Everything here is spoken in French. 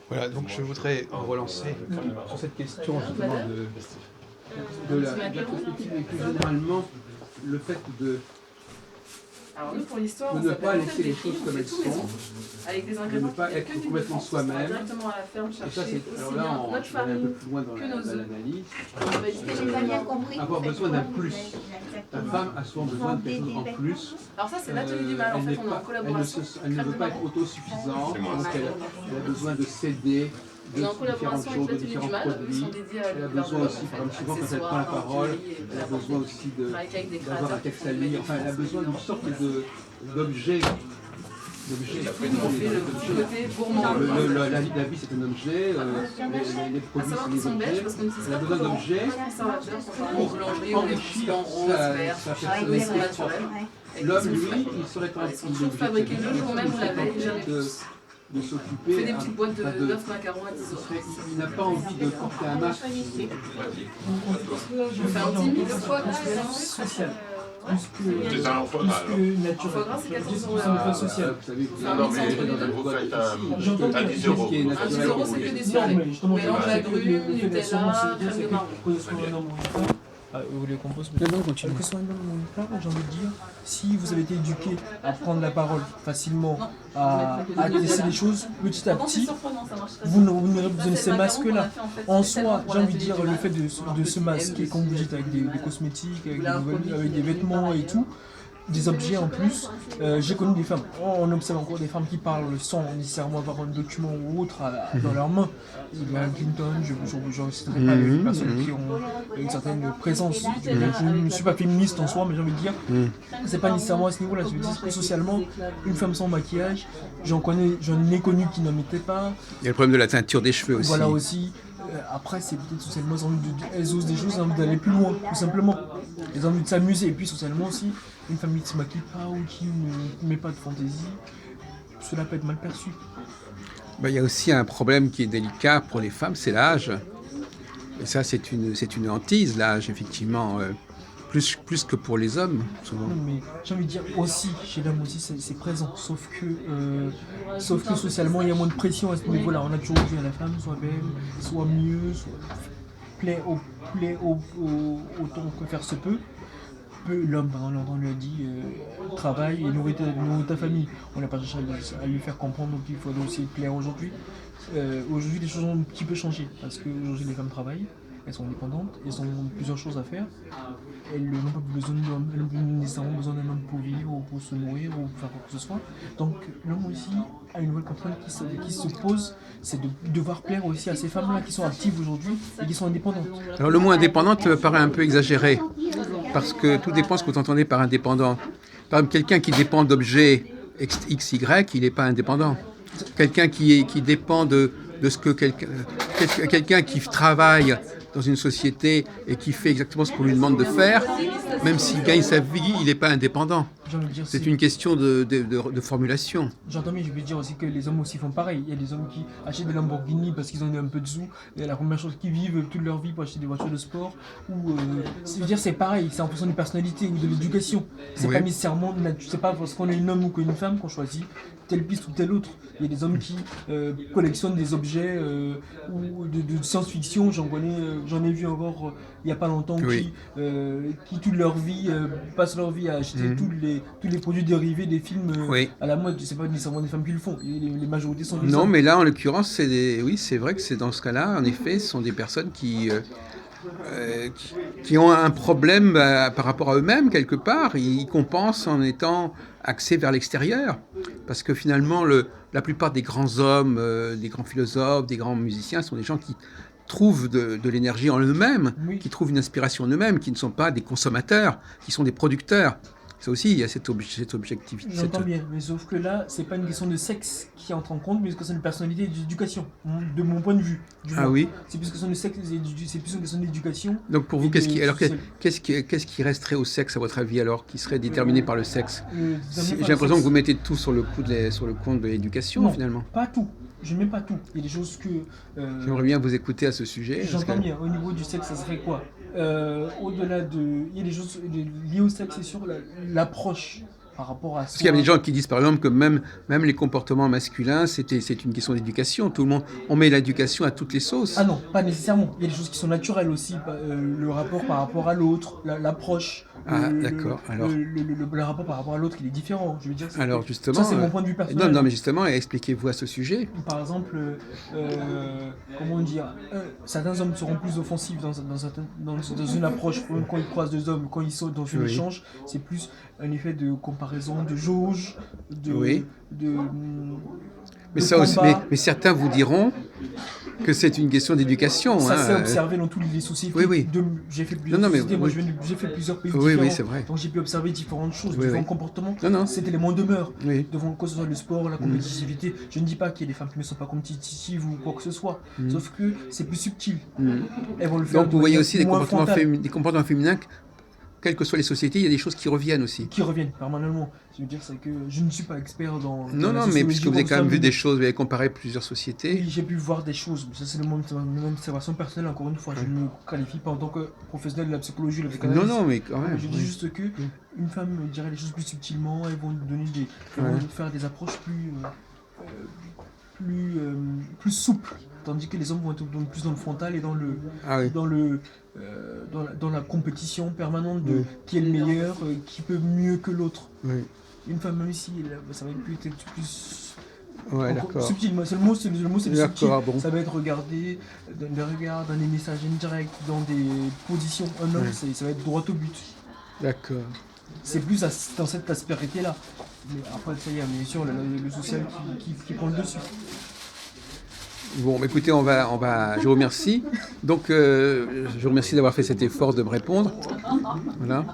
Voilà, donc je voudrais relancer sur cette question justement de la cosmétique et plus généralement le fait de Alors nous, pour l'histoire, ne pas laisser les choses comme elles sont, avec des de ne ingrédients pas être complètement soi-même. directement à la ferme Et ça, chercher c'est, alors aussi là, bien on notre va aller un famille peu plus loin dans que nos œufs. l'analyse. J'ai pas bien compris. Avoir besoin d'un plus. La Exactement. femme a souvent besoin de quelque chose en plus. Alors ça, c'est l'atelier du mal, en fait, on est en collaboration. Elle ne veut pas être autosuffisante, donc elle a besoin de céder On est en de différentes collaboration avec choses, de l'atelier du différents mal, ils produits. sont dédiés à Elle a besoin aussi, par exemple, souvent quand elle prend la parole, elle a besoin aussi d'avoir un texte à lire, enfin elle a besoin d'une sorte d'objet. On fait le petit côté gourmand. La vie c'est un objet, les À produits savoir c'est qu'ils des sont belges objets. parce qu'on utilise Elle a pas besoin de d'objets conservateurs, pour boulangerie, on est enrichir en rose, vert, sa eux ils sont personnalité. naturels. L'homme, lui, il serait Ils sont toujours fabriqués le jour même ou la veille, jamais plus. de On fait s'occuper des petites boîtes d'œufs macarons à 10 euros. il n'a pas envie de porter un masque. Je fais un 10 000 fois social. Plus C'est ça, que En naturel. foie gras, c'est 14 euros C'est une la fois social. Vous savez, vous Non, non, avez mais dans une vous boîte faites ici, J'entends à bien. 10 euros. qui est À 10 naturel. euros, c'est que des Non, sucrés. mais justement, Mélange c'est la que grue, le fait Nutella, d'être sûrement, c'est crème de que marron. que ce soit un homme ou une femme, vous voulez qu'on pose Non, continue. que ce soit un homme ou une femme, j'ai envie de dire, si vous avez été éduqué à prendre la parole facilement, à laisser les choses petit à petit, vous n'aurez besoin de ces masques-là. En soi, j'ai envie de dire, le fait de se masquer, comme vous dites, avec des cosmétiques, avec des vêtements et tout, des objets en plus. J'ai connu des femmes, on observe encore des femmes qui parlent sans nécessairement avoir un document ou autre dans leurs mains. Il y a Clinton, je ne citerai pas les personnes qui ont une certaine présence. Je ne suis pas féministe en soi, mais j'ai envie de dire, c'est pas nécessairement à ce niveau-là. Je veux dire que socialement, une femme sans maquillage, j'en ai connu qui n'en mettaient pas. Il y a le problème de la teinture des cheveux aussi. Voilà aussi. Après, c'est peut-être socialement, elles osent des choses, elles ont envie d'aller plus loin, tout simplement. Elles ont envie de s'amuser. Et puis socialement aussi, une famille qui ne se maquille pas ou qui ne met pas de fantaisie, cela peut être mal perçu. Il y a aussi un problème qui est délicat pour les femmes, c'est l'âge. Et ça, c'est une hantise, l'âge, effectivement, plus que pour les hommes, souvent. Non, mais j'ai envie de dire aussi, chez l'homme aussi, c'est présent. Sauf que socialement, il y a moins de pression à ce niveau-là. On a toujours vu à la femme, soit belle, soit mieux, soit plaît autant que faire se peut. L'homme, on lui a dit travaille et nourris ta famille. On n'a pas cherché à lui faire comprendre qu'il faut aussi plaire aujourd'hui. Aujourd'hui, les choses ont un petit peu changé parce qu'aujourd'hui, les femmes travaillent, elles sont indépendantes, elles ont plusieurs choses à faire. Elles n'ont pas besoin elles n'ont plus nécessairement besoin d'un homme pour vivre ou pour se nourrir ou pour faire quoi que ce soit. Donc l'homme aussi a une nouvelle contrainte qui se pose, c'est de devoir plaire aussi à ces femmes-là qui sont actives aujourd'hui et qui sont indépendantes. Alors le mot indépendante me paraît un peu exagéré, parce que tout dépend de ce que vous entendez par indépendant. Par exemple, quelqu'un qui dépend d'objets XY, il n'est pas indépendant. Quelqu'un qui dépend de ce que quelqu'un qui travaille dans une société et qui fait exactement ce qu'on lui demande de faire, même s'il gagne sa vie, il n'est pas indépendant. C'est une question de formulation. J'entends bien, je veux dire aussi que les hommes aussi font pareil. Il y a des hommes qui achètent des Lamborghini parce qu'ils ont un peu de sous. Et la première chose qu'ils vivent toute leur vie pour acheter des voitures de sport. C'est pareil, c'est en fonction des personnalités ou de l'éducation. C'est pas nécessairement, c'est pas parce qu'on est un homme ou qu'une femme qu'on choisit telle piste ou telle autre. Il y a des hommes qui collectionnent des objets ou de science-fiction. J'en ai vu encore il n'y a pas longtemps qui toute leur vie passent leur vie à acheter tous les produits dérivés des films à la mode. C'est pas nécessairement des femmes qui le font. Les majorités sont des Non, hommes. mais là, en l'occurrence, c'est vrai que c'est dans ce cas-là, en effet, ce sont des personnes qui ont un problème par rapport à eux-mêmes, quelque part. Ils compensent en étant axés vers l'extérieur. Parce que finalement, la plupart des grands hommes, des grands philosophes, des grands musiciens sont des gens qui trouvent de l'énergie en eux-mêmes, qui trouvent une inspiration en eux-mêmes, qui ne sont pas des consommateurs, qui sont des producteurs. Ça aussi, il y a cette objectivité. J'entends bien, mais sauf que là, c'est pas une question de sexe qui entre en compte, mais c'est une personnalité et d'éducation, de mon point de vue. Oui. C'est plus une question de sexe, c'est plus une question d'éducation. Donc pour vous, qu'est-ce qui resterait au sexe, à votre avis, alors, qui serait déterminé par le sexe? J'ai l'impression que vous mettez tout sur le compte de l'éducation, finalement. Pas tout. Je ne mets pas tout. Il y a des choses que... J'aimerais bien vous écouter à ce sujet. J'entends bien. Au niveau du sexe, ça serait quoi? Au-delà de... Il y a des choses liées au sexe, c'est sûr, l'approche par rapport à Parce qu'il y a des gens qui disent par exemple que même les comportements masculins, c'est une question d'éducation. Tout le monde, on met l'éducation à toutes les sauces. Ah non, pas nécessairement. Il y a des choses qui sont naturelles aussi. Le rapport par rapport à l'autre, l'approche. Ah, d'accord. Alors, le rapport par rapport à l'autre, il est différent. Je veux dire, alors justement, ça, c'est mon point de vue personnel. Non, mais justement, expliquez-vous à ce sujet. Par exemple, comment dire, certains hommes seront plus offensifs dans une approche quand ils croisent deux hommes, quand ils sautent dans un échange, c'est plus un effet de comparaison, de jauge, mais ça aussi, mais certains vous diront que c'est une question d'éducation. Ça s'est observé dans toutes les sociétés. Oui. J'ai fait plusieurs sociétés, moi j'ai fait plusieurs pays différents. Oui, c'est vrai. Donc j'ai pu observer différentes choses, différents comportements. C'était les mots demeure. Devant que ce soit le sport, la compétitivité. Je ne dis pas qu'il y a des femmes qui ne sont pas compétitives ou quoi que ce soit. Sauf que c'est plus subtil. Elles vont le faire. Donc vous voyez aussi des comportements féminins. Quelles que soient les sociétés, il y a des choses qui reviennent aussi. Qui reviennent permanemment. Je veux dire, c'est que je ne suis pas expert dans. Non, mais puisque vous avez quand même vu des choses, vous avez comparé plusieurs sociétés. Oui, j'ai pu voir des choses. Ça, c'est mon observation personnelle, encore une fois. Je ne me qualifie pas en tant que professionnel de la psychologie, de la psychanalyse. Non, mais quand même. Je dis juste que une femme dirait les choses plus subtilement, elles vont donner elles vont faire des approches plus souples. Tandis que les hommes vont être plus dans le frontal et dans la compétition permanente de qui est le meilleur, qui peut mieux que l'autre. Une femme, même si ça va être plus subtil. Le mot c'est le subtil. Bon. Ça va être regardé dans des regards, dans des messages indirects, dans des positions. Un homme, ça va être droit au but. D'accord. C'est plus dans cette aspérité-là. Mais après, ça y est, bien sûr, le social qui prend le dessus. Bon, écoutez, je vous remercie. Donc, je vous remercie d'avoir fait cet effort de me répondre. Voilà.